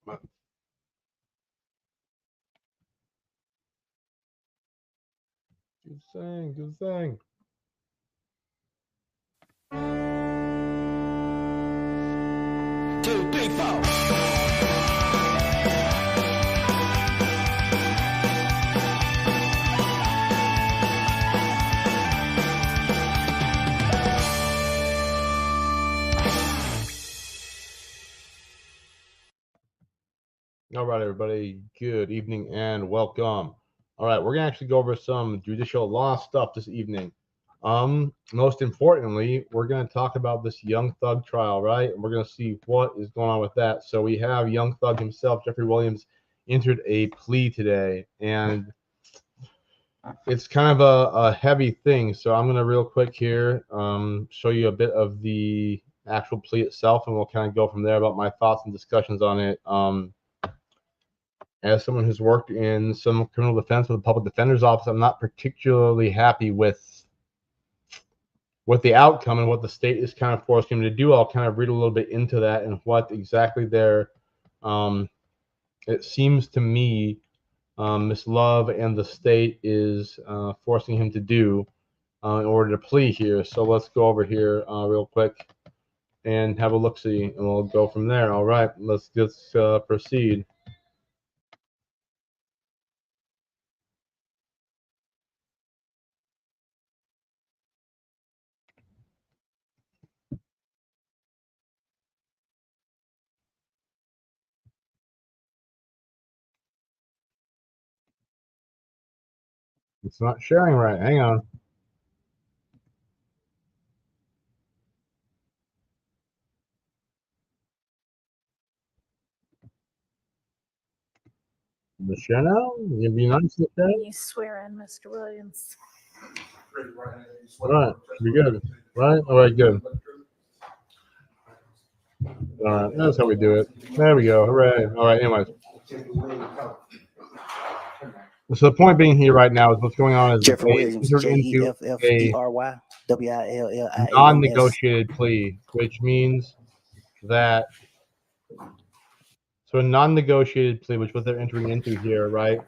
Good thing, good thing. 2, 3, 4. All right, everybody. Good evening and welcome. All right, we're gonna actually go over some judicial law stuff this evening. Most importantly, we're gonna talk about this Young Thug trial, right? And we're gonna see what is going on with that. So we have Young Thug himself, Jeffrey Williams, entered a plea today, and it's kind of a heavy thing. So I'm gonna real quick here show you a bit of the actual plea itself, and we'll kind of go from there about my thoughts and discussions on it. As someone who's worked in some criminal defense with the public defender's office, I'm not particularly happy with the outcome and what the state is kind of forcing him to do. I'll kind of read a little bit into that and what exactly they're, it seems to me, Miss Love and the state is forcing him to do in order to plea here. So let's go over here real quick and have a look-see, and we'll go from there. All right, let's just proceed. It's not sharing right. Hang on. The share now? You'd be nice to share? You swear in, Mr. Williams. All right, be good. Right? All right, good. All right, that's how we do it. There we go. Hooray. All right, anyways. So the point being here right now is what's going on is Jeffrey Williams, entered into a JEFFERY non-negotiated plea, which means that so a non-negotiated plea, which what they're entering into here, right,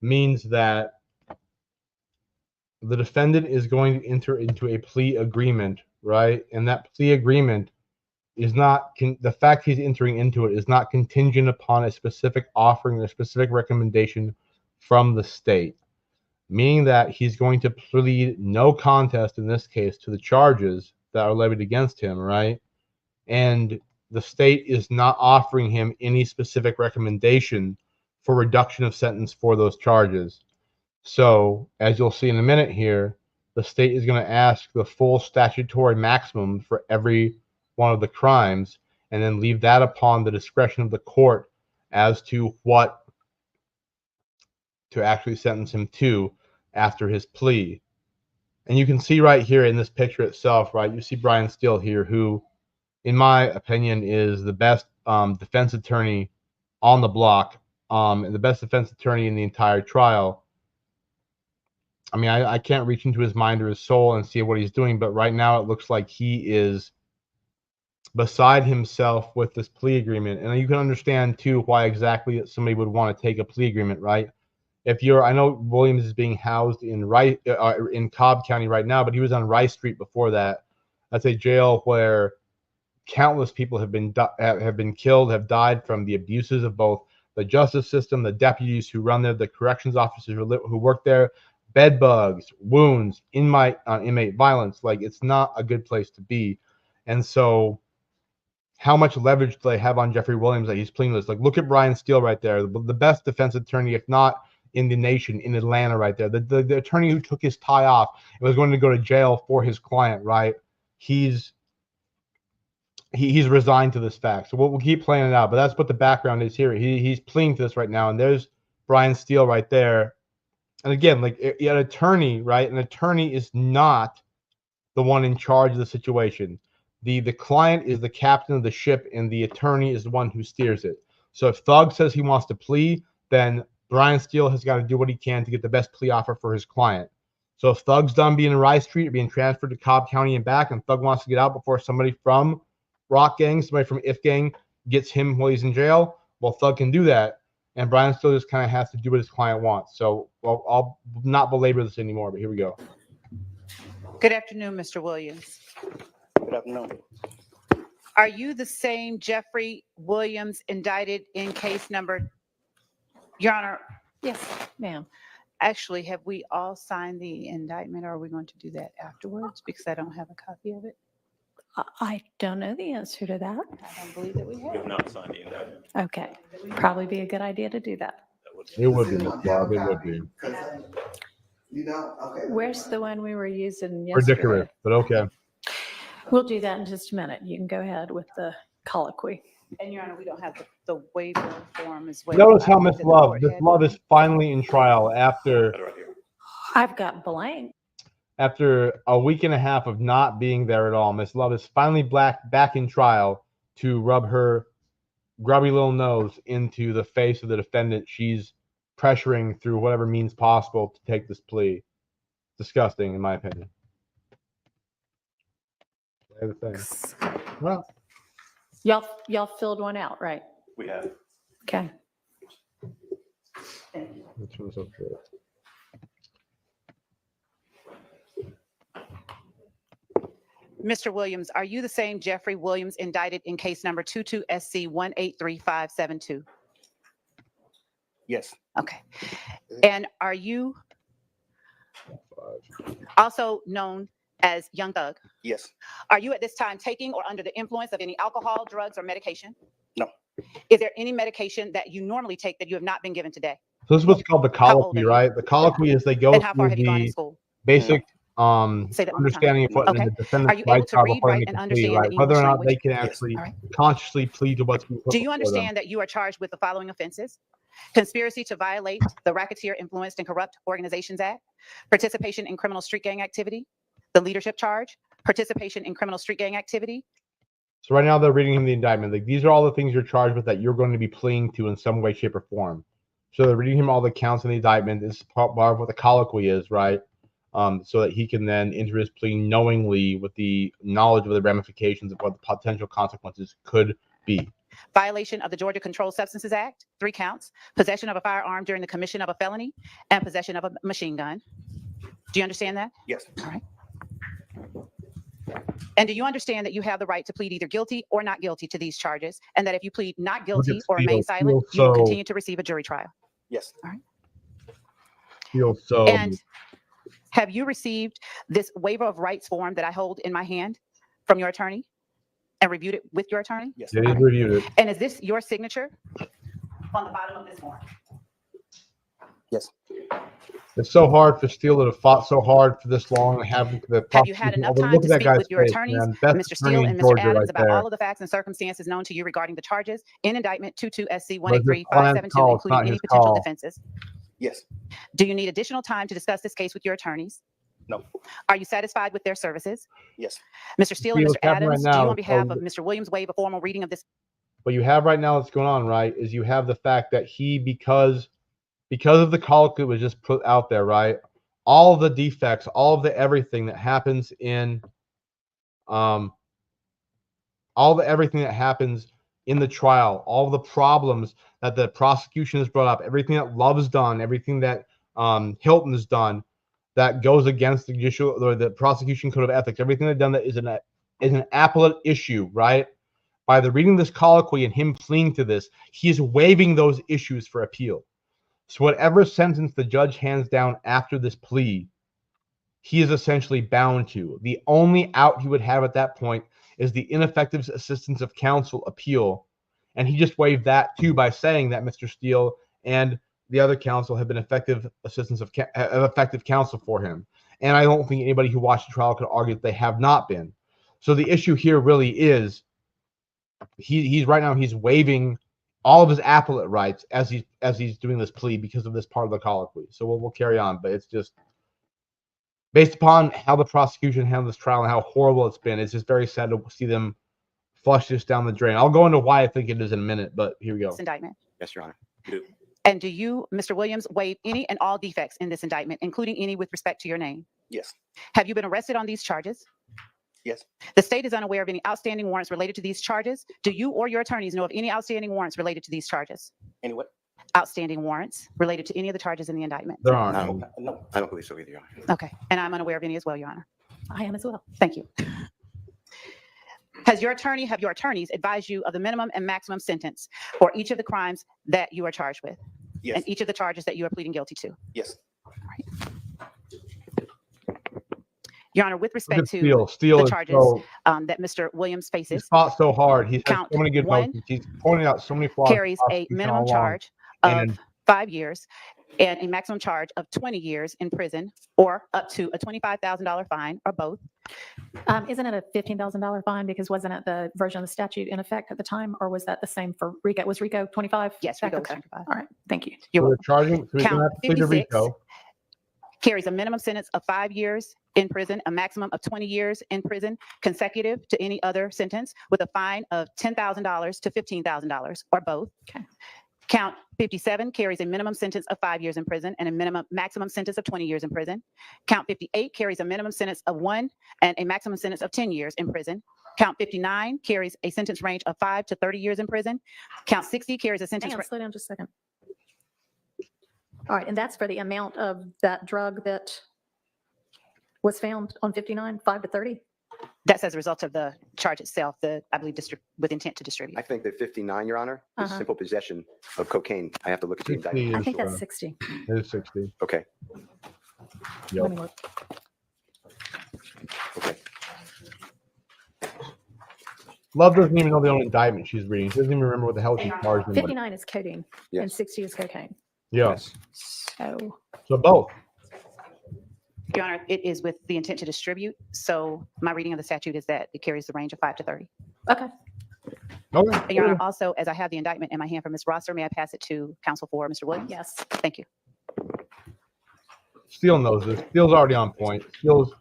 means that the defendant is going to enter into a plea agreement, right, and that plea agreement is not the fact he's entering into it is not contingent upon a specific offering or a specific recommendation from the state, meaning that he's going to plead no contest in this case to the charges that are levied against him, right? And the state is not offering him any specific recommendation for reduction of sentence for those charges. So, as you'll see in a minute here, the state is going to ask the full statutory maximum for every one of the crimes and then leave that upon the discretion of the court as to what to actually sentence him to after his plea. And you can see right here in this picture itself, right, you see Brian Steele here, who, in my opinion, is the best defense attorney on the block, and the best defense attorney in the entire trial. I mean, I can't reach into his mind or his soul and see what he's doing, but right now it looks like he is beside himself with this plea agreement. And you can understand, too, why exactly somebody would want to take a plea agreement, right? If you're, I know Williams is being housed in in Cobb County right now, but he was on Rice Street before that. That's a jail where countless people have been killed, have died from the abuses of both the justice system, the deputies who run there, the corrections officers who work there, bed bugs, wounds, inmate violence. Like, it's not a good place to be. And so, how much leverage do they have on Jeffrey Williams that he's pleading this? Like, look at Brian Steele right there, the best defense attorney, if not in the nation, in Atlanta right there. The attorney who took his tie off and was going to go to jail for his client, right? He's resigned to this fact. So we'll keep playing it out, but that's what the background is here. He's pleading to this right now, and there's Brian Steele right there. And again, like an attorney, right? An attorney is not the one in charge of the situation. The client is the captain of the ship, and the attorney is the one who steers it. So if Thug says he wants to plea, then Brian Steele has got to do what he can to get the best plea offer for his client. So if Thug's done being in Rice Street or being transferred to Cobb County and back, and Thug wants to get out before somebody from Rock Gang, somebody from If Gang gets him while he's in jail, Well, Thug can do that, and Brian still just kind of has to do what his client wants. So, well, I'll not belabor this anymore, but here we go. Good afternoon, Mr. Williams. Good afternoon. Are you the same Jeffrey Williams indicted in case number? Your Honor, Yes, ma'am. actually, have we all signed the indictment, or are we going to do that afterwards? Because I don't have a copy of it. I don't know the answer to that. I don't believe that we We have. have not signed the indictment. Okay, probably be a good idea to do that. It would be, Ms. Love. It would be You don't? Okay. Where's the one we were using ridiculous, yesterday? but okay. We'll do that in just a minute. You can go ahead with the colloquy. And Your Honor, we don't have the waiver form as well. Notice how I Miss believe that the Love, court Miss had Love one. is finally in trial after Got it right here. I've got blank. a week and a half of not being there at all. Miss Love is finally back in trial to rub her grubby little nose into the face of the defendant. She's pressuring through whatever means possible to take this plea. Disgusting, in my opinion. Say the thing. Well, Y'all filled one out, right? We have. Okay. which one's up there? Mr. Williams, are you the same Jeffrey Williams indicted in case number 22SC183572? Yes. Okay. And are you also known as Young Thug? Yes. Are you at this time taking or under the influence of any alcohol, drugs, or medication? No. Is there any medication that you normally take that you have not been given today? So this is what's called the How old colloquy, are you? right? The colloquy is they go And how far through have you gone in the school? basic Say that one more time. understanding of what Okay. the Are defendant's you able rights to are read, before they write, make and a plea, understand right? the Whether or English not they language? can Yes. actually All right. consciously plead to what's being put Do you before them. understand that you are charged with the following offenses? Conspiracy to violate the Racketeer Influenced and Corrupt Organizations Act, participation in criminal street gang activity, the leadership charge, participation in criminal street gang activity. So right now they're reading him the indictment. Like these are all the things you're charged with that you're going to be pleading to in some way, shape, or form. So they're reading him all the counts in the indictment. This is part of what the colloquy is, right? So that he can then enter his plea knowingly with the knowledge of the ramifications of what the potential consequences could be. Violation of the Georgia Controlled Substances Act, 3 counts, possession of a firearm during the commission of a felony, and possession of a machine gun. Do you understand that? Yes. All right. And do you understand that you have the right to plead either guilty or not guilty to these charges, and that if you plead not guilty or remain silent, you will continue to receive a jury trial? Yes. Feels so. And have you received this waiver of rights form that I hold in my hand from your attorney and reviewed it with your attorney? Yes. Yeah, he's reviewed it. And is this your signature on the bottom of this form? Yes. It's so hard for Steele to have fought so hard for this long and have the Have you had prosecution enough over- time look to at that speak guy's with your face, attorneys, man. Best Mr. attorney Steele in and Mr. Georgia Adams, right about there. all of the facts and circumstances known to you regarding the charges in indictment 22SC But it's his 183572, call, it's not including any his potential call. defenses? Yes. Do you need additional time to discuss this case with your attorneys? No. Are you satisfied with their services? Yes. Mr. Steele and See, Mr. what's happening right Adams, do now you on is behalf so- of Mr. Williams waive a formal reading of this? What you have right now that's going on, right, is you have the fact that he, because of the colloquy was just put out there, right, all of the defects, all of the everything that happens in everything that happens in the trial, all the problems that the prosecution has brought up, everything that Love's done, everything that Hilton has done that goes against the judicial or the prosecution code of ethics, everything they've done that is an appellate issue, right? By the reading this colloquy and him pleading to this, he is waiving those issues for appeal. So whatever sentence the judge hands down after this plea, he is essentially bound to. The only out he would have at that point is the ineffective assistance of counsel appeal. And he just waived that too by saying that Mr. Steele and the other counsel have been effective assistance of effective counsel for him. And I don't think anybody who watched the trial could argue that they have not been. So the issue here really is he's right now he's waiving all of his appellate rights as he's doing this plea because of this part of the colloquy. So we'll carry on, but it's just based upon how the prosecution handled this trial and how horrible it's been. It's just very sad to see them flush this down the drain. I'll go into why I think it is in a minute, but here we go. Indictment. Yes, Your Honor. We do. And do you, Mr. Williams, waive any and all defects in this indictment, including any with respect to your name? Yes. Have you been arrested on these charges? Yes. The state is unaware of any outstanding warrants related to these charges. Do you or your attorneys know of any outstanding warrants related to these charges? Anyway, Outstanding warrants related to any of the charges in the indictment? There aren't I any. don't, no, I don't believe so either, Your Honor. Okay, and I'm unaware of any as well, Your Honor. I am as well. Thank you. Have your attorneys advised you of the minimum and maximum sentence for each of the crimes that you are charged with Yes, and each of the charges that you are pleading guilty to? yes. Your Honor, with Look respect at to Steele the is charges so, that Mr. Williams he's faces, fought so hard. He's had Count so many good one motions. He's pointed out so many flaws. in the carries a prosecution minimum all along. charge of And- 5 years and a maximum charge of 20 years in prison or up to a $25,000 fine or both. Isn't it a $15,000 fine? Because wasn't it the version of the statute in effect at the time, or was that the same for RICO? Was RICO 25? Yes, RICO was Okay. 25. All right, thank you. You're So they're welcome. charging, so he's Count gonna have to plead to 56. RICO. Carries a minimum sentence of 5 years in prison, a maximum of 20 years in prison, consecutive to any other sentence, with a fine of $10,000 to $15,000 or both. Okay. Count 57 carries a minimum sentence of 5 years in prison and a maximum sentence of 20 years in prison. Count 58 carries a minimum sentence of 1 and a maximum sentence of 10 years in prison. Count 59 carries a sentence range of 5 to 30 years in prison. Count 60 carries a sentence. Hang on, slow down just a second. All right, and that's for the amount of that drug that was found on 59, 5 to 30? That's as a result of the charge itself, I believe, with intent to distribute. I think that 59, Your Honor, is Uh-huh. simple possession of cocaine. I have to look at the 60 indictment. I is, think that's 60. It is 60. Okay, Yep. Let me look. okay. Love doesn't even know the only indictment she's reading. She doesn't even remember what the hell she's charged in. 59 is codeine and Yes. 60 is cocaine. Yeah, Yes. So, so both. Your Honor, it is with the intent to distribute. So my reading of the statute is that it carries the range of 5 to 30. okay. Okay. And Your Honor, also, as I have the indictment in my hand from Ms. Rosser, may I pass it to counsel for Mr. Williams? Yes. Thank you. Steele knows this. Steele's already on point. Steele's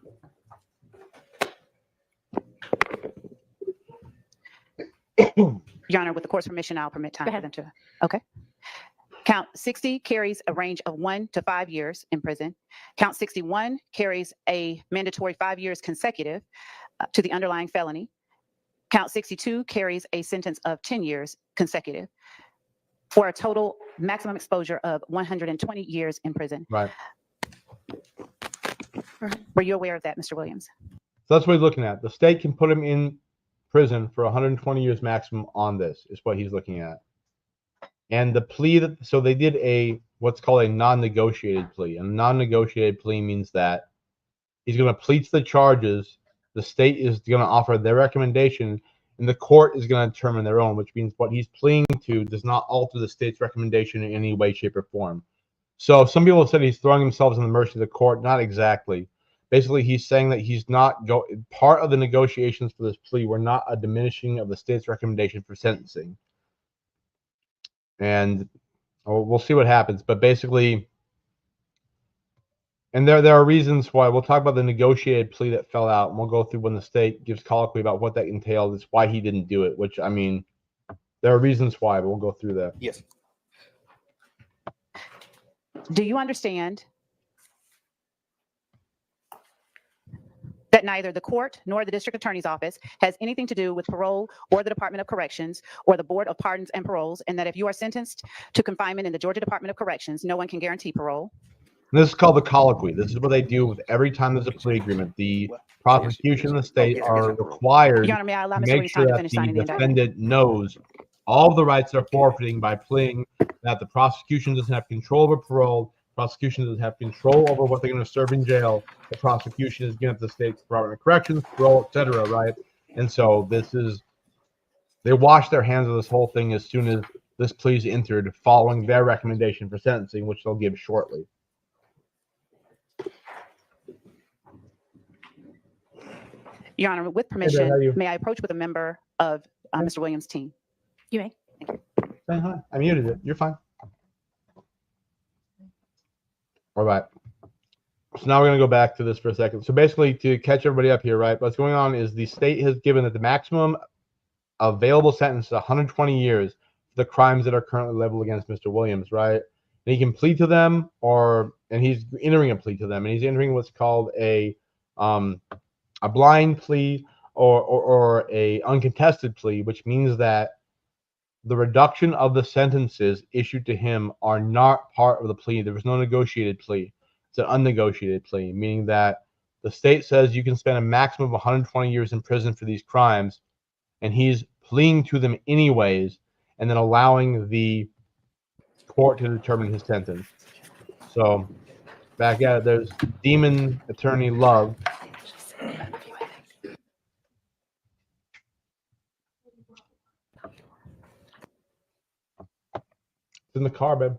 Your Honor, with the court's permission, I'll permit time Go for ahead. them to. Okay. Count 60 carries a range of 1 to 5 years in prison. Count 61 carries a mandatory 5 years consecutive to the underlying felony. Count 62 carries a sentence of 10 years consecutive for a total maximum exposure of 120 years in prison. right. Were you aware of that, Mr. Williams? So that's what he's looking at. The state can put him in prison for 120 years maximum on this, is what he's looking at. And the plea that, so they did what's called a non-negotiated plea. And a non-negotiated plea means that he's going to plead to the charges. The state is going to offer their recommendation, and the court is going to determine their own, which means what he's pleading to does not alter the state's recommendation in any way, shape, or form. So some people have said he's throwing himself in the mercy of the court. Not exactly. Basically, he's saying that he's not part of the negotiations for this plea were not a diminishing of the state's recommendation for sentencing. And we'll see what happens. But basically, and there are reasons why. We'll talk about the negotiated plea that fell out, and we'll go through when the state gives colloquy about what that entailed. It's why he didn't do it, which, I mean, there are reasons why, but we'll go through that. Yes. Do you understand that neither the court nor the district attorney's office has anything to do with parole or the Department of Corrections or the Board of Pardons and Paroles, and that if you are sentenced to confinement in the Georgia Department of Corrections, no one can guarantee parole? And this is called the colloquy. This is what they do with every time there's a plea agreement. The prosecution and the state are required Your Honor, may I allow to Mr. make Williams sure time to that finish the signing the indictment? defendant knows all of the rights they're forfeiting by pleading that the prosecution doesn't have control over parole, prosecution doesn't have control over what they're going to serve in jail, the prosecution is giving it to the state's Department of Corrections, parole, etc., right? And so they wash their hands of this whole thing as soon as this plea is entered, following their recommendation for sentencing, which they'll give shortly. Your Honor, with how are you? permission, may I approach with a member of Mr. Williams' team? You may. Say hi. I muted it. You're fine. All right. So now we're going to go back to this for a second. So basically, to catch everybody up here, right, what's going on is the state has given that the maximum available sentence is 120 years for the crimes that are currently leveled against Mr. Williams, right? And he can plead to them, and he's entering a plea to them, and he's entering what's called a blind plea or a uncontested plea, which means that the reduction of the sentences issued to him are not part of the plea. There was no negotiated plea. It's an unnegotiated plea, meaning that the state says you can spend a maximum of 120 years in prison for these crimes, and he's pleading to them anyways, and then allowing the court to determine his sentence. So back at it, there's Demon Attorney Love. It's in the car, babe.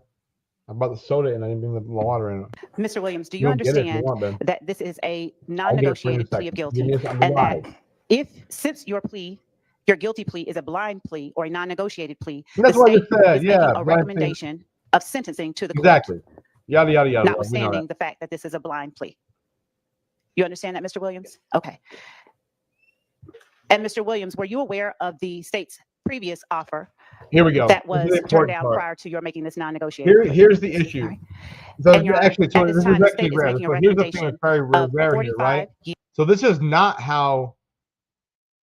I bought the soda and I didn't bring the water in it. Mr. Williams, do you You'll get it if you understand want, babe. that this is a I'll get it for you in a non-negotiated plea of second. guilty, Give me a second. and Why? that since your guilty plea is a blind plea or a non-negotiated plea, That's the what I state just said. is Yeah, making a blind plea. recommendation of sentencing to the court, Exactly. Yada yada yada. We know notwithstanding that. the fact that this is a blind plea. You understand that, Mr. Williams? Okay. And Mr. Williams, were you aware of the state's previous offer Here we go. that This is was the turned important down part. prior to your making this non-negotiated plea? Here's the issue. All right. So And your- actually, so at this this time, is the actually state is rare. making a So here's the thing recommendation that's very of rare here, right? 45 years. So this is not how,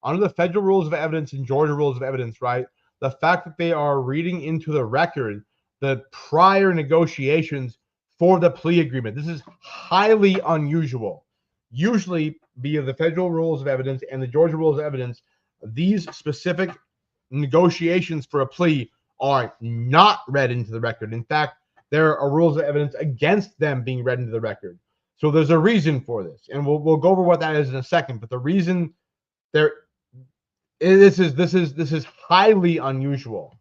under the federal rules of evidence and Georgia rules of evidence, right? The fact that they are reading into the record the prior negotiations for the plea agreement. This is highly unusual. Usually, via the federal rules of evidence and the Georgia rules of evidence, these specific negotiations for a plea are not read into the record. In fact, there are rules of evidence against them being read into the record. So there's a reason for this, and we'll go over what that is in a second. But the reason this is highly unusual,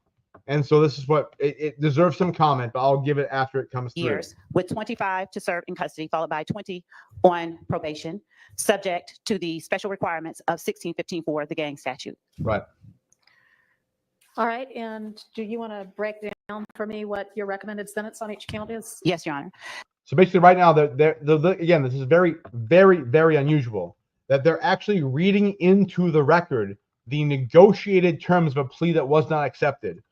and so this is what it deserves some comment. But I'll give it after it comes through. Years, with 25 to serve in custody, followed by 20 on probation, subject to the special requirements of 1615-4, the gang statute. Right. All right, and do you want to break down for me what your recommended sentence on each count is? Yes, Your Honor. So basically, right now, again, this is very, very, very unusual that they're actually reading into the record the negotiated terms of a plea that was not accepted.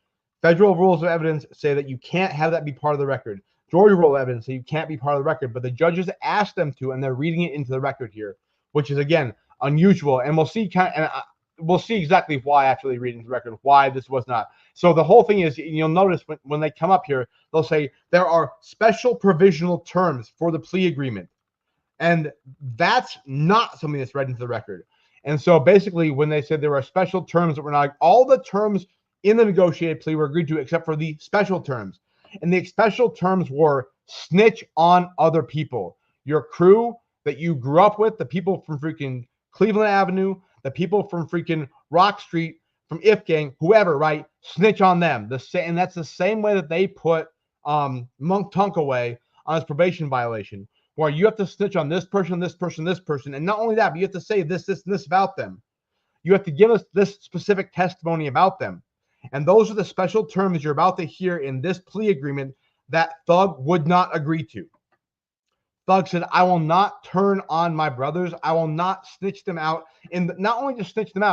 Federal rules of evidence say that you can't have that be part of the record. Georgia rule of evidence say you can't be part of the record, but the judges asked them to, and they're reading it into the record here, which is again unusual. And we'll see we'll see exactly why after they read into the record why this was not. So the whole thing is, you'll notice when they come up here, they'll say there are special provisional terms for the plea agreement, and that's not something that's read into the record. And so basically, when they said there are special terms that were not, all the terms in the negotiated plea were agreed to except for the special terms. And the special terms were snitch on other people. Your crew that you grew up with, the people from freaking Cleveland Avenue, the people from freaking Rock Street, from If Gang, whoever, right? Snitch on them. And that's the same way that they put Monk Tunk away on his probation violation, where you have to snitch on this person, this person, this person. And not only that, but you have to say this, this, and this about them. You have to give us this specific testimony about them. And those are the special terms you're about to hear in this plea agreement that Thug would not agree to. Thug said, I will not turn on my brothers. I will not snitch them out. And not only just snitch them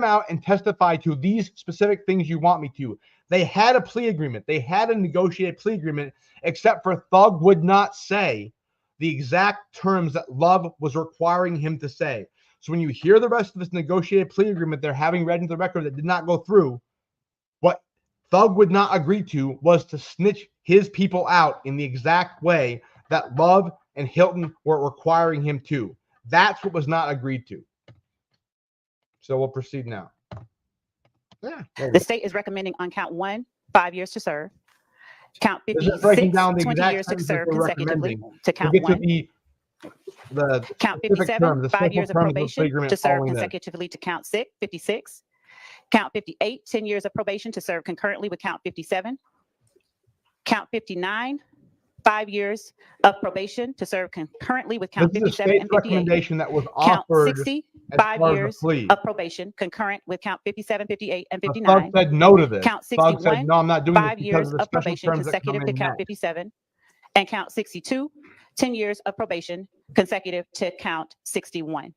out and testify to these specific things you want me to. They had a plea agreement. They had a negotiated plea agreement, except for Thug would not say the exact terms that Love was requiring him to say. So when you hear the rest of this negotiated plea agreement they're having read into the record that did not go through, what Thug would not agree to was to snitch his people out in the exact way that Love and Hilton were requiring him to. That's what was not agreed to. So we'll proceed now. Yeah. The state is recommending on count 1, 5 years to serve. Count This is breaking 56, down the 20 exact years to sentences serve we're consecutively. recommending. To We'll count get to 1. the Count specific 57, terms, the 5 special years of terms the plea probation agreement to serve following this. consecutively to count 56. Count 58, 10 years of probation to serve concurrently with count 57. Count 59, 5 years of probation to serve concurrently with count This is the 57 state's and 58. recommendation that was Count offered 60, as 5 part of the years plea. of probation concurrent with count 57, 58, and But 59. Thug said no to this. Count Thug 61, said, no, I'm not doing this 5 because years of the of special probation terms that come consecutive in to count next. 57, and count 62, 10 years of probation consecutive to count 61.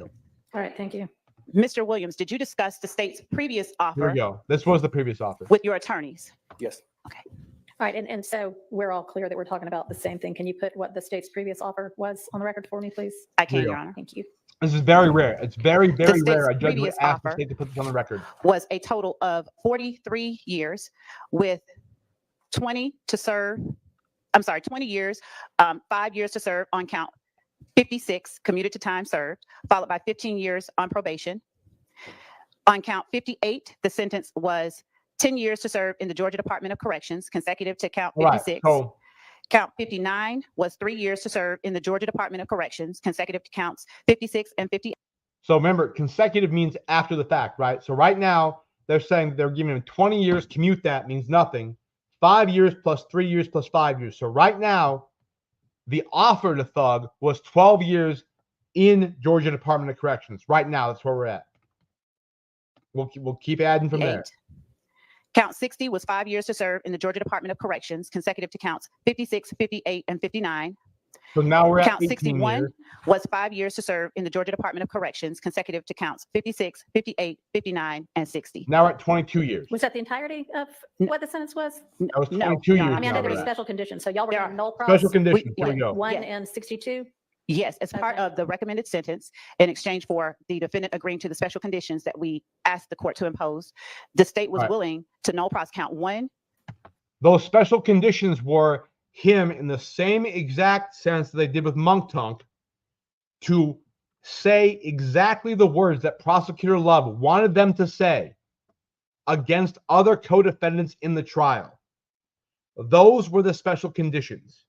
All right, thank you. Mr. Williams, did you discuss the state's previous Here offer we go. This was the previous offer. with your attorneys? Yes. All right, and so we're all clear that we're talking about the same thing. Can you put what the state's previous offer was on the record for me, please? I can, Here you Your go. Honor. Thank you. This is very rare. It's very, very state's rare. A judge would previous ask the offer state to put this on the record. was a total of 43 years with 20 to serve. I'm sorry, 20 years, 5 years to serve on count 56, commuted to time served, followed by 15 years on probation. On count 58, the sentence was 10 years to serve in the Georgia Department of Corrections, consecutive to count All right. 56. So Count 59 was 3 years to serve in the Georgia Department of Corrections, consecutive to counts 56 and 58. So remember, consecutive means after the fact, right? So right now, they're saying they're giving him 20 years, commute that means nothing. 5 years plus 3 years plus 5 years. So right now, the offer to Thug was 12 years in Georgia Department of Corrections. Right now, that's where we're at. We'll keep adding from there. Count 60 was 5 years to serve in the Georgia Department of Corrections, consecutive to counts 56, 58, and 59. So now we're at Count 18 61 years. was 5 years to serve in the Georgia Department of Corrections, consecutive to counts 56, 58, 59, and 60. Now we're at 22 years. Was that the entirety of No. what the sentence was? That was No, 22 Your years. Honor. I mean, I know there were now we're at. special conditions, so y'all were There in are null pros. Special conditions. Here we wait, go. 1 Yeah. and 62. Yes, as part Okay. of the recommended sentence, in exchange for the defendant agreeing to the special conditions that we asked the court to impose, the state was Right. willing to null pros count 1. Those special conditions were him in the same exact sense that they did with Monk Tunk to say exactly the words that Prosecutor Love wanted them to say against other co-defendants in the trial. Those were the special conditions.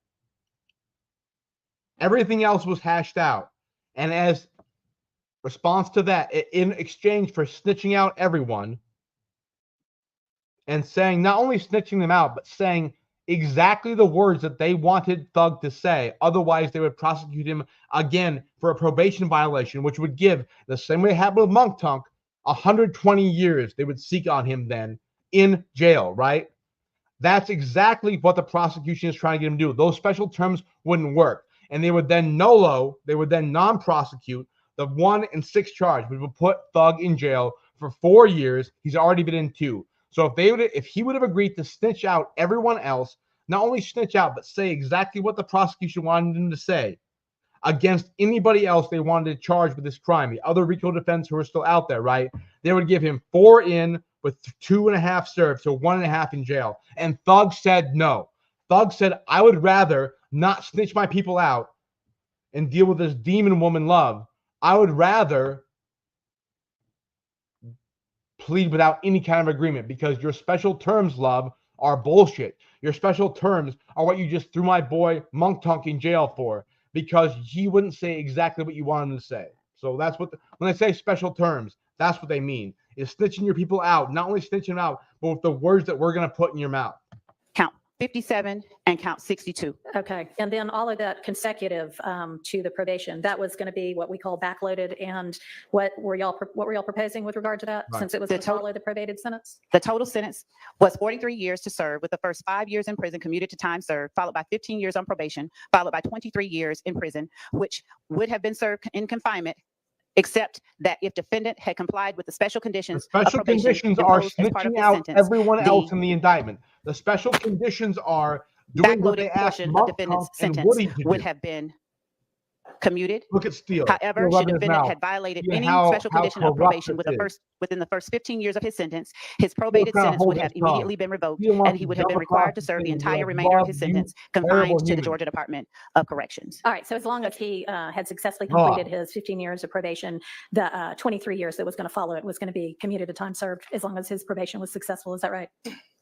Everything else was hashed out. And as response to that, in exchange for snitching out everyone and saying, not only snitching them out, but saying exactly the words that they wanted Thug to say. Otherwise, they would prosecute him again for a probation violation, which would give, the same way it happened with Monk Tunk, 120 years they would seek on him then in jail, right? That's exactly what the prosecution is trying to get him to do. Those special terms wouldn't work. And they would then non-prosecute the 1 and 6 charge, which would put Thug in jail for 4 years. He's already been in 2. So if he would have agreed to snitch out everyone else, not only snitch out, but say exactly what the prosecution wanted him to say against anybody else they wanted to charge with this crime, the other RICO defendants who are still out there, right? They would give him 4 in with 2.5 served, so 1.5 in jail. And Thug said no. Thug said, I would rather not snitch my people out and deal with this demon woman Love. I would rather plead without any kind of agreement because your special terms, Love, are bullshit. Your special terms are what you just threw my boy Monk Tunk in jail for because he wouldn't say exactly what you wanted him to say. So that's what, when they say special terms, that's what they mean, is snitching your people out, not only snitching them out, but with the words that we're going to put in your mouth. Count 57 and count 62. Okay, and then all of that consecutive to the probation, that was going to be what we call backloaded. And what were y'all proposing with regard to that, Right. since it was The to total- follow the probated sentence? The total sentence was 43 years to serve, with the first 5 years in prison commuted to time served, followed by 15 years on probation, followed by 23 years in prison, which would have been served in confinement, except that if defendant had complied with the special The conditions of special probation conditions are imposed as part of snitching the out sentence, everyone else the in the indictment. The special conditions are doing what they backloaded asked portion of Monk defendant's Tunk and sentence Woody to would do. have been commuted. Look at Steele. However, Steele should rubbing his defendant mouth. had violated See any how special condition of corrupt probation this within the first 15 years of his sentence, his probated trying to sentence hold would his have tongue. immediately been revoked, Steele wants and he to would have been jump required across to the serve the thing and be entire like, remainder of "Love, his you sentence terrible confined to the human." Georgia Department of Corrections. All right, so as long as he had successfully Oh. completed his 15 years of probation, the 23 years that was going to follow it was going to be commuted to time served, as long as his probation was successful. Is that right?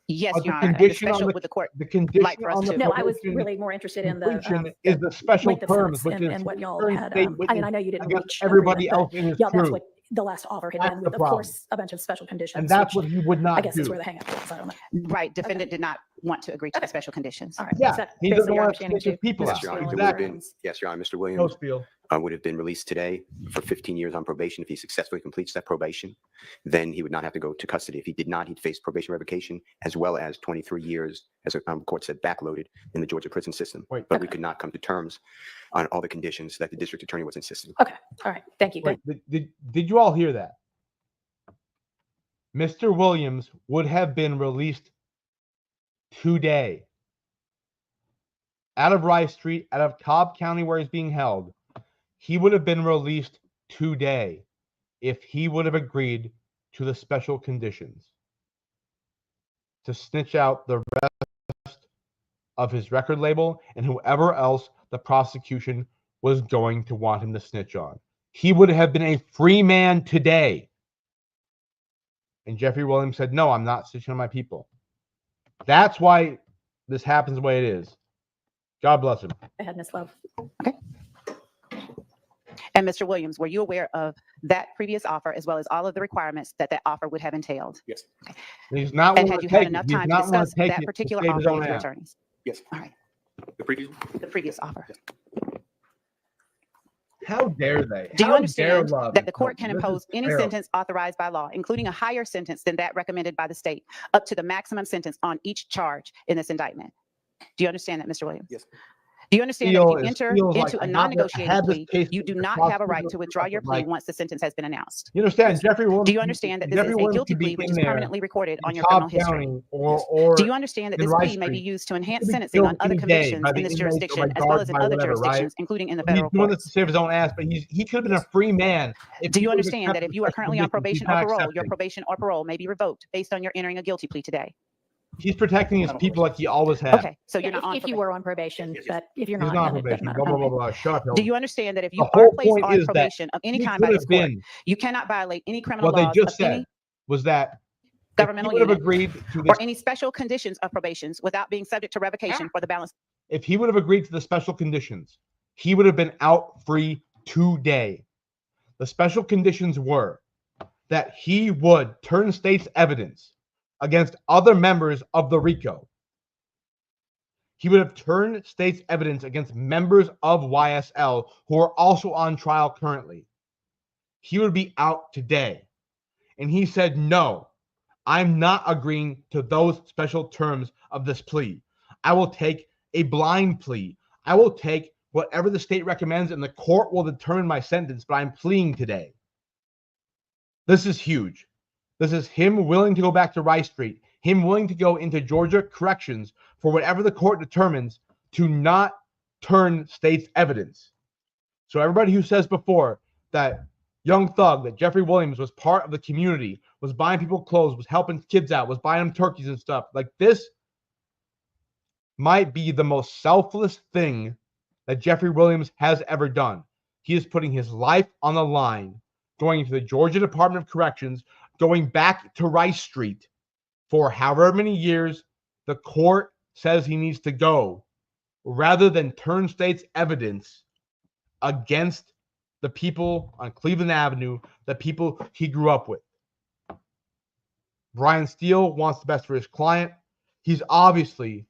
Yes, But the Your Honor, and the condition on special the- with the court. The condition Like for us on the to- No, I was probation really more interested in completion is the special length of terms, sentence which is and what y'all turn had. state I mean, witness I know you didn't against reach everybody agreement, else in his but y'all, that's crew. what the last offer had That's been the with, of problem. course, a bunch of special conditions. And that's which what he would I not guess do. is where the hangup is. I don't know. Right, defendant did not want to agree to the Okay. special conditions. All right. Yeah, is that he basically doesn't your want to understanding snitch his too? people Mr. out. Yes, Your Honor. Steele, There and would have Exactly. been, yes, Your Honor. Mr. No Williams Steele. would have been released today for 15 years on probation. If he successfully completes that probation, then he would not have to go to custody. If he did not, he'd face probation revocation as well as 23 years, as the court said, backloaded in the Georgia prison system. Wait. But we could not come to terms on all the conditions that the district attorney was insisting. All right. Thank you. Wait, did you all hear that? Mr. Williams would have been released today out of Rice Street, out of Cobb County where he's being held. He would have been released today if he would have agreed to the special conditions to snitch out the rest of his record label and whoever else the prosecution was going to want him to snitch on. He would have been a free man today. And Jeffrey Williams said, no, I'm not snitching on my people. That's why this happens the way it is. God bless him. Go ahead, Ms. Love. And Mr. Williams, were you aware of that previous offer as well as all of the requirements that that offer would have entailed? Yes. He's not And willing had to you had take it. enough He's time to not willing discuss take that it to particular save his offer own with your ass. attorneys? Yes. All right, The previous? the previous offer. How dare they? Do you How understand dare Love that the and court Hilton? can This impose is any terrible. sentence authorized by law, including a higher sentence than that recommended by the state, up to the maximum sentence on each charge in this indictment? Do you understand that, Mr. Williams? Yes. Do you understand that if you Steele enter feels like into I a got non-negotiated had this plea, case you with do the not have a right prosecutor to withdraw your plea like, once the sentence has been announced? you understand, Jeffrey Williams? Do you understand that this Jeffrey is a Williams guilty could be plea which in is there permanently recorded on in your criminal Cobb history? County Yes. Do you understand that in this Rice plea may be Street, used to enhance could be sentencing killed on other any day convictions by in the this inmates or jurisdiction by as well guards, as in by other whatever, right? jurisdictions, including in the He's federal doing this to courts? save his own ass, but he could have been a free man if Do he you would have understand that accepted if the you are special currently on conditions. He's probation or not parole, your accepting. probation or parole may be revoked based on your entering a guilty plea today? He's protecting his I'm on people like he always had. Okay, so you're not on If you probation. were on probation, Yes, yes. but if you're He's not, not on then it doesn't probation. matter. Blah, blah, Okay. blah, blah. Shut up, Do Hilton. you understand that if The you are whole placed point on is that probation of any he kind by could this have court, been, you cannot violate any criminal what they laws just of any said was that if he governmental would have unit agreed to this, or any special conditions of probations without being subject to revocation for the balance. if he would have agreed to the special conditions, he would have been out free today. The special conditions were that he would turn state's evidence against other members of the RICO. He would have turned state's evidence against members of YSL who are also on trial currently. He would be out today. And he said, no, I'm not agreeing to those special terms of this plea. I will take a blind plea. I will take whatever the state recommends and the court will determine my sentence, but I'm pleading today. This is huge. This is him willing to go back to Rice Street, him willing to go into Georgia corrections for whatever the court determines to not turn state's evidence. So everybody who says before that Young Thug, that Jeffrey Williams was part of the community, was buying people clothes, was helping kids out, was buying them turkeys and stuff, like this might be the most selfless thing that Jeffrey Williams has ever done. He is putting his life on the line, going to the Georgia Department of Corrections, going back to Rice Street for however many years the court says he needs to go, rather than turn state's evidence against the people on Cleveland Avenue, the people he grew up with. Brian Steele wants the best for his client. He's obviously,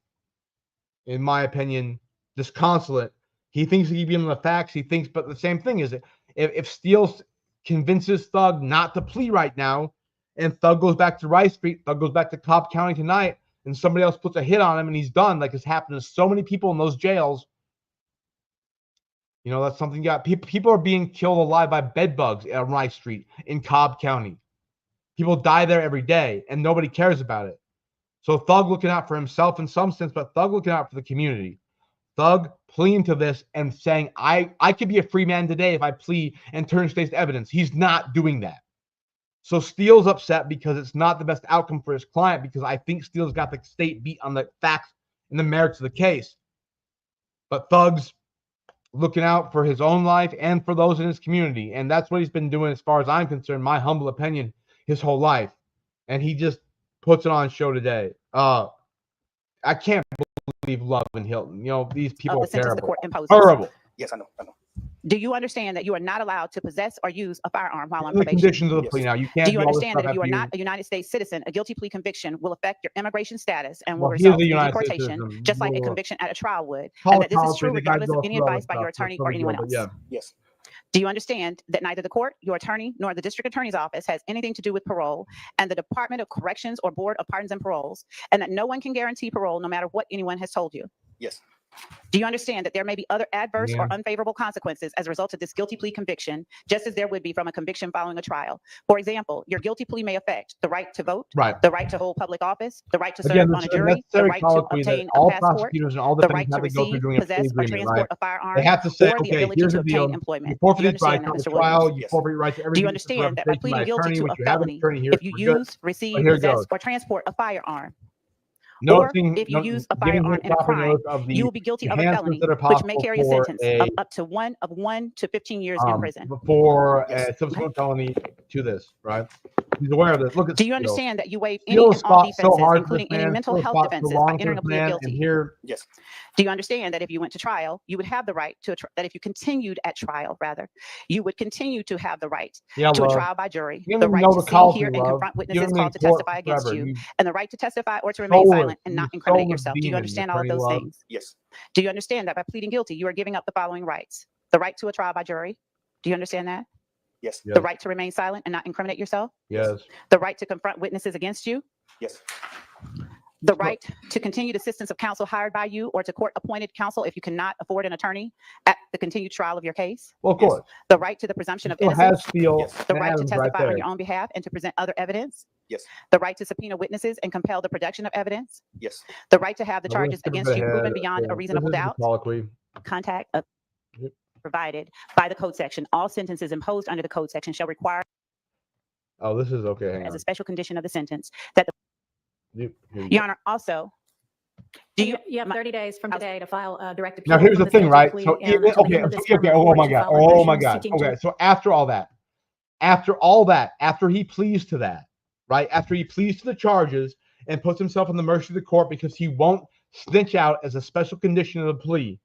in my opinion, disconsolate. He thinks he can give him the facts. He thinks, but the same thing is, if Steele convinces Thug not to plea right now, and Thug goes back to Rice Street, Thug goes back to Cobb County tonight, and somebody else puts a hit on him and he's done, like it's happened to so many people in those jails. You know, that's something you got. People are being killed alive by bed bugs at Rice Street in Cobb County. People die there every day and nobody cares about it. So Thug looking out for himself in some sense, but Thug looking out for the community. Thug pleading to this and saying, I could be a free man today if I plea and turn state's evidence. He's not doing that. So Steele's upset because it's not the best outcome for his client, because I think Steele's got the state beat on the facts and the merits of the case. But Thug's looking out for his own life and for those in his community. And that's what he's been doing, as far as I'm concerned, my humble opinion, his whole life. And he just puts it on show today. I can't believe Love and Hilton. You know, these people Of are the sentence the terrible. court imposes. Horrible. Yes, I know. Do you understand that you are not allowed to possess or use a firearm while on The probation? conditions of the Yes. plea now. You can't Do you all this understand that stuff if you are after not a United States citizen, a guilty plea conviction will affect your immigration status and will Well, he is result a in United States deportation, citizen. just like a Blah, blah. conviction at a trial would, Call and it that this is policy, true the guy regardless of goes any through all advice this by your stuff. attorney That's no or big deal, anyone but else? yeah. Yes. Do you understand that neither the court, your attorney, nor the district attorney's office has anything to do with parole, and the Department of Corrections or Board of Pardons and Paroles, and that no one can guarantee parole no matter what anyone has told you? Yes. Do you understand that there may be other adverse or Ma'am. unfavorable consequences as a result of this guilty plea conviction, just as there would be from a conviction following a trial? For example, your guilty plea may affect the right to vote, Right. the right to hold public office, the right to serve Again, on this a is a jury, the necessary right to colloquy that obtain a all passport, prosecutors and all the defendants right to have to go through receive, during a plea possess, or agreement, transport right? a firearm, They have to say, or the okay, ability here's to the obtain deal. You employment. forfeit Do you these rights understand that, on the Mr. trial. Williams? You Yes. forfeit your right to Do everything. you This is understand that by representation pleading by guilty attorney, to which a you have an felony, attorney here, if you we're good. use, receive, here it possess, goes. or transport a firearm, No or thing, if you no, use a giving firearm him in a proper crime, notice of you the will be guilty of a enhancements felony, that are which may possible carry a for sentence a of up to 1 to 15 years in prison. for Yes. a subsequent felony to this, right? He's aware of this. Look at Do you Steele. understand that you waive any Steele and all fought so defenses, hard for this including any man. mental Steele health fought so defenses, by long for entering this a plea of man, guilty? and here, Yes. Do you understand that if you went to trial, you would have the right to that if you continued at trial, rather, you would continue to have the right yeah, to a love. trial by jury, You don't the even right know to the see, colloquy, hear, and love. confront You witnesses don't mean called to court testify against forever. you, You and the right to testify or to remain soulless. silent and You not incriminate soulless yourself. Do you demon, understand all of attorney those love. things? Yes. Do you understand that by pleading guilty, you are giving up the following rights: the right to a trial by jury? Do you understand that? Yes. Yes. The right to remain silent and not incriminate yourself? Yes. The right to confront witnesses against you? Yes. The right to continued assistance of counsel hired by you or to court-appointed counsel if you cannot afford an attorney at the continued trial of your case. Well, of Yes. course. The right to the presumption He of still has innocence. Steele Yes. The and right to Adams right testify on there. your own behalf and to present other evidence. Yes. The right to subpoena witnesses and compel the production of evidence. Yes. The right to have the Now, we're gonna charges skip a against bit you ahead. proven beyond a Yeah, reasonable this is the doubt. colloquy. Contact Yep. provided by the code section. All sentences imposed under the code section shall require, Oh, this is okay. Hang as a on. special condition of the sentence, that the, Here we Your go. Honor, also, do And you, you have my- 30 days from I was- today to file a direct appeal. Now here's from the this thing, guilty right? plea, So and until the end of this term of oh court, my you god, file a oh my motion god. seeking to- Okay, so after all that, after all that, after he pleads to that, right? After he pleads to the charges and puts himself in the mercy of the court because he won't snitch out as a special condition of the plea.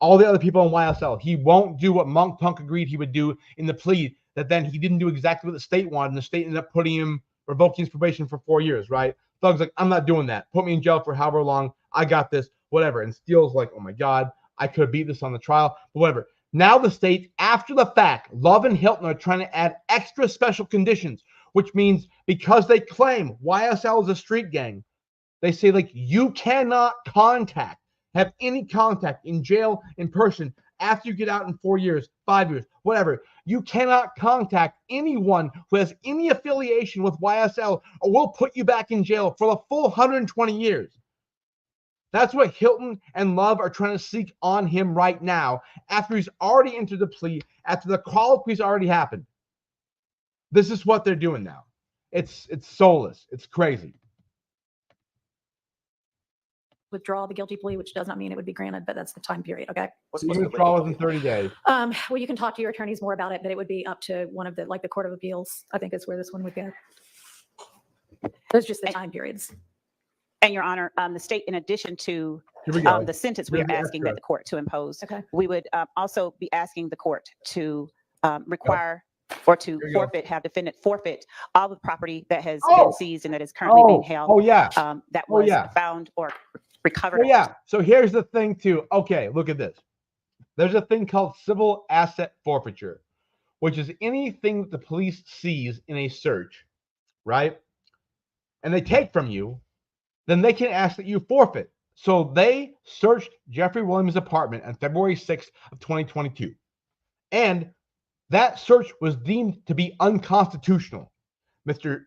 All the other people in YSL, he won't do what Monk Tunk agreed he would do in the plea. That then he didn't do exactly what the state wanted, and the state ended up putting him, revoking his probation for 4 years, right? Thug's like, I'm not doing that. Put me in jail for however long. I got this, whatever. And Steele's like, oh my God, I could have beat this on the trial, but whatever. Now the state, after the fact, Love and Hilton are trying to add extra special conditions, which means because they claim YSL is a street gang, they say like you cannot have any contact in jail, in person, after you get out in 4 years, 5 years, whatever. You cannot contact anyone who has any affiliation with YSL, or we'll put you back in jail for the full 120 years. That's what Hilton and Love are trying to seek on him right now, after he's already entered the plea, after the colloquy's already happened. This is what they're doing now. It's soulless. It's crazy. Withdraw the guilty plea, which does not mean it would be granted, but that's the time period, okay? What's You the can break withdraw of within the- 30 days. Well, you can talk to your attorneys more about it, but it would be up to one of the, like the Court of Appeals, I think is where this one would go. Those are just the time periods. and Your Honor, the state, in addition to Here we go. the sentence we Here's are the asking extra. that the court to impose, Okay. we would also be asking the court to require or to Here you go. forfeit, have defendant forfeit all the property that has Oh! been seized and that is currently being held, Oh yeah. that Oh, was yeah. found or recovered. Well, yeah. So here's the thing, too. Okay, look at this. There's a thing called civil asset forfeiture, which is anything that the police seize in a search, right? And they take from you, then they can ask that you forfeit. So they searched Jeffrey Williams' apartment on February 6th of 2022. And that search was deemed to be unconstitutional. Both Mr.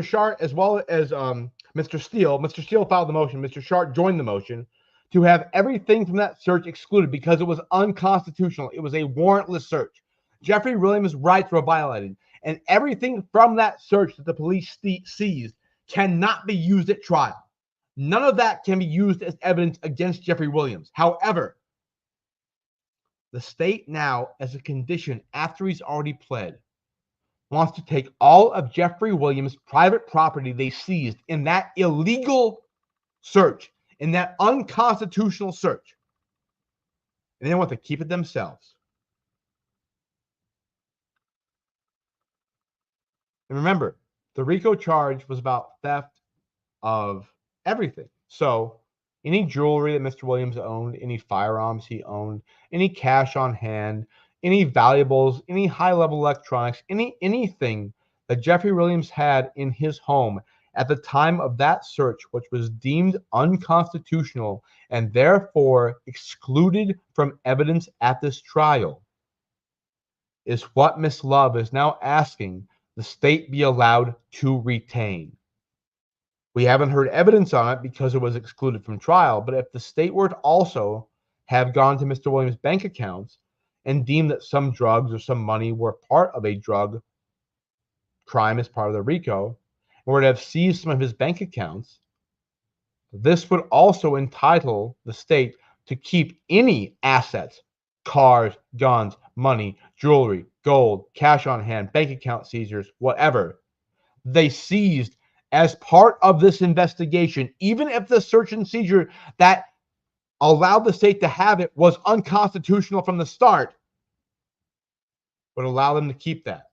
Shart as well as Mr. Steele. Mr. Steele filed the motion. Mr. Shart joined the motion to have everything from that search excluded because it was unconstitutional. It was a warrantless search. Jeffrey Williams' rights were violated, and everything from that search that the police seized cannot be used at trial. None of that can be used as evidence against Jeffrey Williams. However, the state now, as a condition after he's already pled, wants to take all of Jeffrey Williams' private property they seized in that illegal search, in that unconstitutional search, and they want to keep it themselves. And remember, the RICO charge was about theft of everything. So any jewelry that Mr. Williams owned, any firearms he owned, any cash on hand, any valuables, any high-level electronics, anything that Jeffrey Williams had in his home at the time of that search, which was deemed unconstitutional and therefore excluded from evidence at this trial, is what Miss Love is now asking the state be allowed to retain. We haven't heard evidence on it because it was excluded from trial, but if the state were to also have gone to Mr. Williams' bank accounts and deemed that some drugs or some money were part of a drug crime as part of the RICO, and were to have seized some of his bank accounts, this would also entitle the state to keep any assets, cars, guns, money, jewelry, gold, cash on hand, bank account seizures, whatever they seized as part of this investigation, even if the search and seizure that allowed the state to have it was unconstitutional from the start, would allow them to keep that.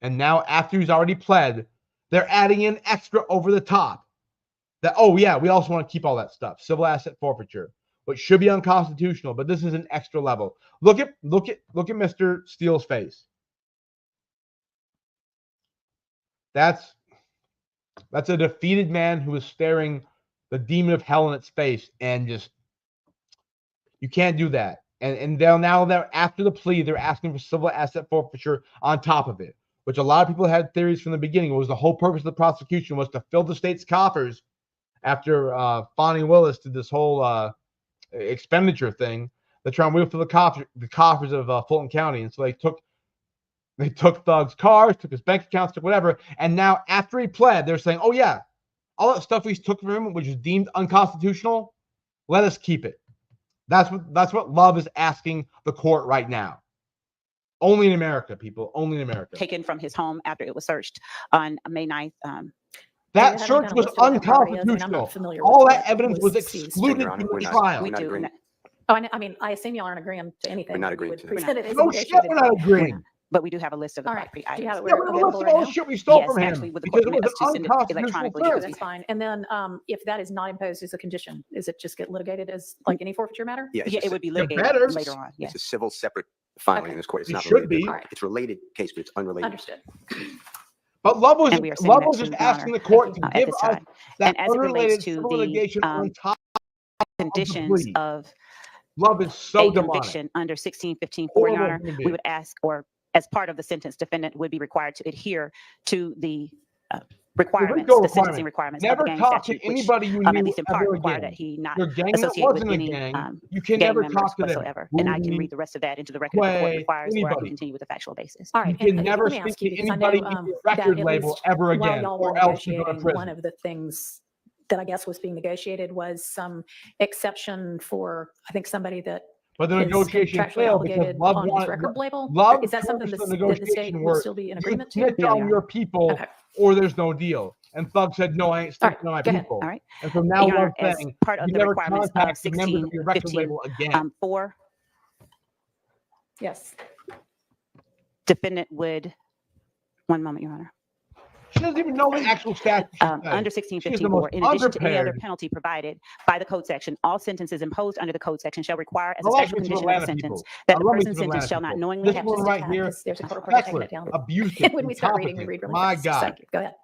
And now, after he's already pled, they're adding in extra over the top that, oh yeah, we also want to keep all that stuff, civil asset forfeiture, which should be unconstitutional, but this is an extra level. Look at Mr. Steele's face. That's a defeated man who is staring the demon of hell in its face, and just, you can't do that. And now they're after the plea, they're asking for civil asset forfeiture on top of it, which a lot of people had theories from the beginning. It was the whole purpose of the prosecution was to fill the state's coffers after Fonnie Willis did this whole expenditure thing. They're trying to fill the coffers of Fulton County, and so they took Thug's cars, took his bank accounts, took whatever. And now, after he pled, they're saying, oh, yeah, all that stuff we took from him, which is deemed unconstitutional, let us keep it. That's what Love is asking the court right now. Only in America, people. Only in America. Taken from his home after it was searched on May 9th. That search was unconstitutional. All that evidence was excluded Your Honor, from we're the not- trial. We not do. agreeing. Oh, I mean, I assume y'all aren't agreeing to anything. We're not You agreeing would to that. present it as No shit, negotiated. we're not agreeing. But we do have a list of the All right. concrete Do you have items. it Yeah, we're available list of right all the now? shit we stole Yes, from him actually, with the because court it was permits to an send it unconstitutional electronically. search. That's fine. And then if that is not imposed as a condition, is it just get litigated as like any forfeiture matter? Yeah, it's Yeah, just it would be better. litigated later on. it's Yes. a civil separate filing Okay. in this court. It's It not should related. be. All right. It's related case, but it's unrelated. Understood. But Love was And we are sending that to just Your asking Honor, the court to at give this us time. that And as it relates unrelated to civil the litigation on top conditions plea. of Love is so a demonic. conviction under 1615.4, Your Horrible Honor, human we being. would ask, or as part of the sentence, defendant would be required to adhere to the requirements, RICO the sentencing requirements of the Never gang talk to statute, which anybody you at knew least in part ever require again. that he not Your gang that associate with wasn't a any gang, you can gang never members talk to them. whatsoever. And I can Rudy, read the rest of that into the record if the court Quay, requires, or I anybody. can continue with the factual basis. All You right. can and never let me speak ask you, to because I anybody know in your that record at label least ever while again, y'all were or else you go to negotiating, prison. one of the things that I guess was being negotiated was some exception for, I think, somebody that But the is negotiation contractually failed because obligated Love on his wanted record label. Love Is that something pushed the that the state negotiation would where still be in you agreement to? snitch No, on Your your Honor. people Okay. or there's no deal. And Thug said, no, I ain't All snitching right, on my go ahead. people. All right. And so now Your Honor, Love's as saying, part of you the never requirements of contact the members of your record 1615, label again. 4, Yes. defendant would, one moment, Your Honor. She doesn't even know the actual statute. Under She's the 1615.4, most in addition to any other underprepared. penalty provided by the code section, all sentences imposed under the code section shall require as a I love special me some condition of the Atlanta sentence people. that I the love me person some sentenced Atlanta shall not people. knowingly This have one right here, There's a court reporter taking feckless, that down. abusive, When we start reading, we read incompetent. really My fast. God. Thank you. Go ahead.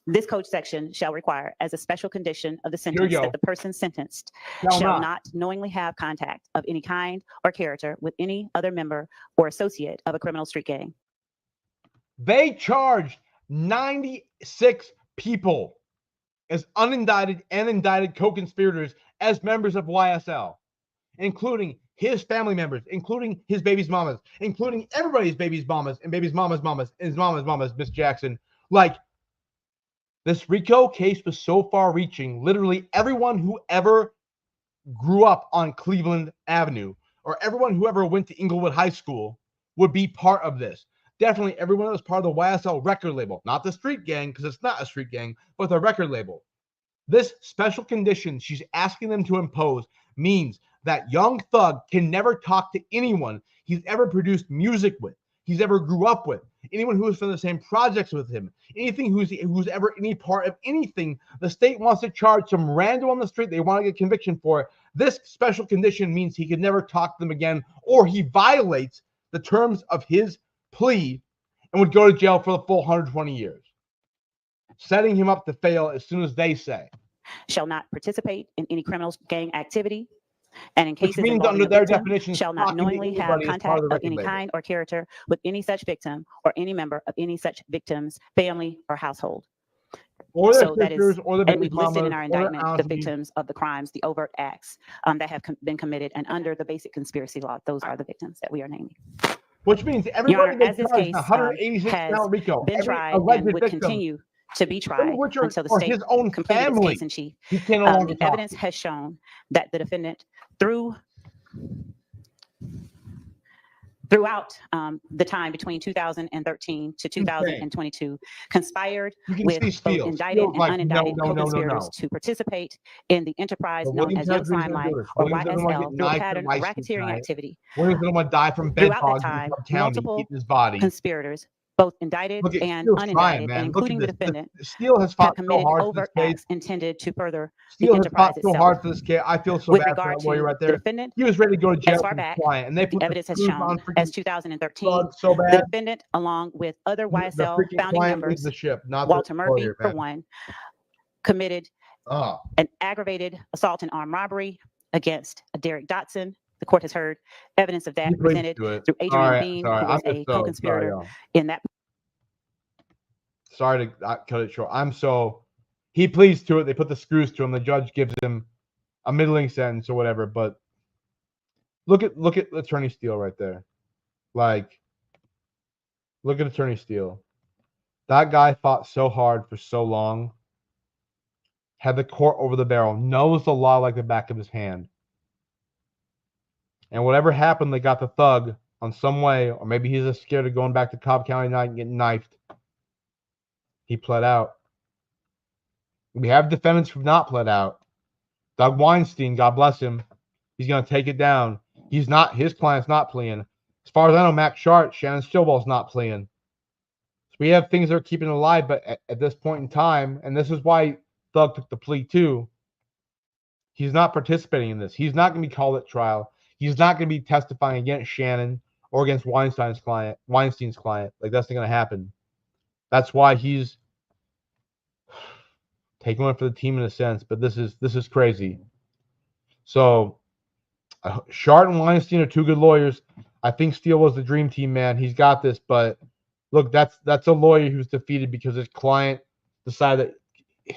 This code section shall require as a special condition of the Here we sentence go. that the person sentenced Shall shall not. not knowingly have contact of any kind or character with any other member or associate of a criminal street gang. They charged 96 people as unindicted and indicted co-conspirators as members of YSL, including his family members, including his baby's mamas, including everybody's baby's mamas and baby's mama's mamas and his mama's mamas, Miss Jackson. Like, this RICO case was so far reaching, literally everyone who ever grew up on Cleveland Avenue or everyone who ever went to Inglewood High School would be part of this. Definitely everyone that was part of the YSL record label, not the street gang, because it's not a street gang, but the record label. This special condition she's asking them to impose means that Young Thug can never talk to anyone he's ever produced music with, he's ever grew up with, anyone who was from the same projects with him, anything who's ever any part of anything. The state wants to charge some random on the street they want to get conviction for. This special condition means he could never talk to them again, or he violates the terms of his plea and would go to jail for the full 120 years. setting him up to fail as soon as they say. shall not participate in any criminal gang activity, and in Which cases means involving under a their victim, definition, shall not talking to knowingly have anybody is part contact of the of any record label. kind or character with any such victim or any member of any such victim's family or household. Or their So that sisters, is, or their and baby we've listed in mamas, our or their indictment the aunties. victims of the crimes, the overt acts that have been committed, and under the basic conspiracy law, those are the victims that we are naming. Which means Your everybody Honor, they as this charged case in 186 has count RICO, been every tried alleged and would victim, continue to be some tried of which are until the for state his own completed its family, case in chief. he can no longer The talk evidence to. has shown that the defendant, throughout the time between 2013 to 2022, conspired You can with see both Steele. indicted Steele's and like, unindicted no. co-conspirators to participate in the enterprise But known Williams as has Young reason to Limelight, do this. or Williams doesn't want to YSL, get through a knifed pattern at of Rice Street racketeering tonight. activity. Williams doesn't want to die from bed Throughout that bugs in time, Cobb County, multiple eating his body. conspirators, both indicted Look at and Steele's trying, unindicted, man. and Look at including the this. defendant, Steele has have fought so committed hard for this overt case. acts intended to further the Steele has enterprise fought so itself. hard for this case. I feel so With bad for regard that lawyer to right the there. defendant, He was ready to go to jail as far for his back, client, and they the put the evidence has screws shown on as freaking 2013, blood so the bad. defendant, along with other The YSL freaking founding client leaves members, the ship, not Walter the Murphy, lawyer, for man. one, committed Oh, an aggravated assault and armed robbery against Derek Dotson. The court has heard evidence of that he pleads presented to it. through Adrian Sorry, Bean, sorry. who was I'm a just so sorry, co-conspirator y'all. in that. Sorry to cut it short. He pleads to it. They put the screws to him. The judge gives him a middling sentence or whatever. But look at Attorney Steele right there. Like, look at Attorney Steele. That guy fought so hard for so long. Had the court over the barrel. Knows the law like the back of his hand. And whatever happened, they got the thug on some way, or maybe he's just scared of going back to Cobb County tonight and getting knifed. He pled out. We have defendants who've not pled out. Doug Weinstein, God bless him, he's going to take it down. His client's not pleading. As far as I know, Max Sharp, Shannon Stillwell's not pleading. So we have things that are keeping it alive, but at this point in time, and this is why Doug took the plea too, he's not participating in this. He's not going to be called at trial. He's not going to be testifying against Shannon or against Weinstein's client. Like, that's not going to happen. That's why he's taking one for the team in a sense, but this is crazy. So Shart and Weinstein are two good lawyers. I think Steele was the dream team, man. He's got this, but look, that's a lawyer who's defeated because his client decided that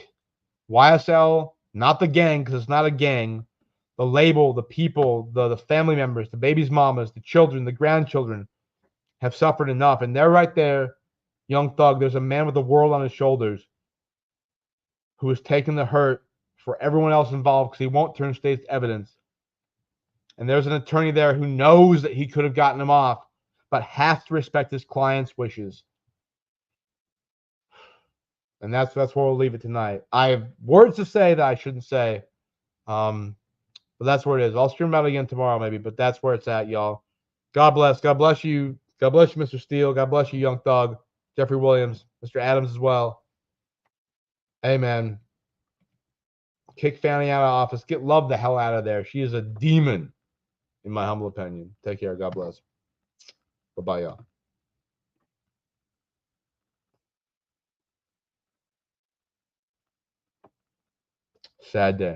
YSL, not the gang, because it's not a gang, the label, the people, the family members, the baby's mamas, the children, the grandchildren have suffered enough. And they're right there, young thug. There's a man with the world on his shoulders who has taken the hurt for everyone else involved because he won't turn state's evidence. And there's an attorney there who knows that he could have gotten him off, but has to respect his client's wishes. And that's where we'll leave it tonight. I have words to say that I shouldn't say. But that's where it is. I'll stream about it again tomorrow, maybe, but that's where it's at, y'all. God bless. God bless you. God bless you, Mr. Steele. God bless you, Young Thug. Jeffrey Williams, Mr. Adams as well. Hey, man. Kick Fanny out of office. Get Love the hell out of there. She is a demon, in my humble opinion. Take care. God bless. Bye-bye, y'all. Sad day.